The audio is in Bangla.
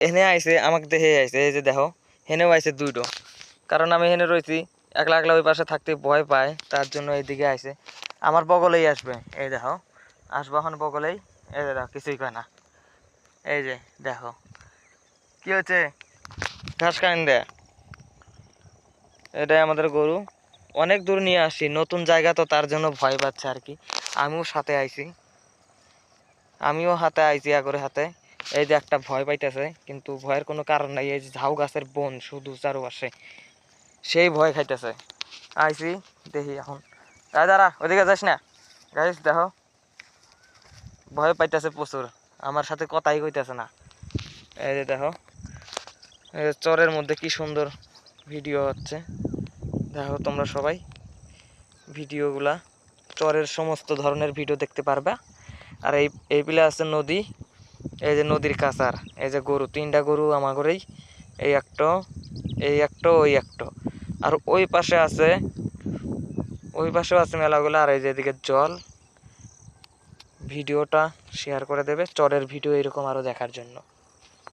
হেনে আইছে আমাকে দেখে আইছে, এই যে দেখো হেনেও আইছে দুইটো, কারণ আমি হেনে রয়েছি একলা একলা ওই পাশে থাকতে ভয় পায়, তার জন্য এইদিকে আইছে। আমার বগলেই আসবে, এই দেখো আসবো এখন বগলেই, এই যে দেখো কিছুই কয় না। এই যে দেখো কি হচ্ছে, ঘাস কান দেয়। এটাই আমাদের গরু, অনেক দূর নিয়ে আসি, নতুন জায়গা তো তার জন্য ভয় পাচ্ছে আর কি। আমিও সাথে আইছি, আমিও হাতে আইছি করে হাতে। এই যে একটা ভয় পাইতেছে, কিন্তু ভয়ের কোনো কারণ নাই, এই যে ঝাউ গাছের বন শুধু চারপাশে, সেই ভয় খাইতেছে। আইছি দেখি এখন, দাঁড়া ওদিকে যাস না। গাইস দেখো ভয় পাইতেছে প্রচুর, আমার সাথে কথাই কইতেছে না। এই যে দেখো চরের মধ্যে কি সুন্দর ভিডিও হচ্ছে, দেখো তোমরা সবাই ভিডিওগুলা, চরের সমস্ত ধরনের ভিডিও দেখতে পারবা। আর এই পিলে আছে নদী, এই যে নদীর কাছার, এই যে গরু তিনটা গরু আমার ঘরেই, এই একটা ওই একটা, আর ওই পাশে আছে, ওই পাশেও আছে মেলাগুলো। আর এই যে এদিকে জল। ভিডিওটা শেয়ার করে দেবে চরের ভিডিও এরকম আরো দেখার জন্য।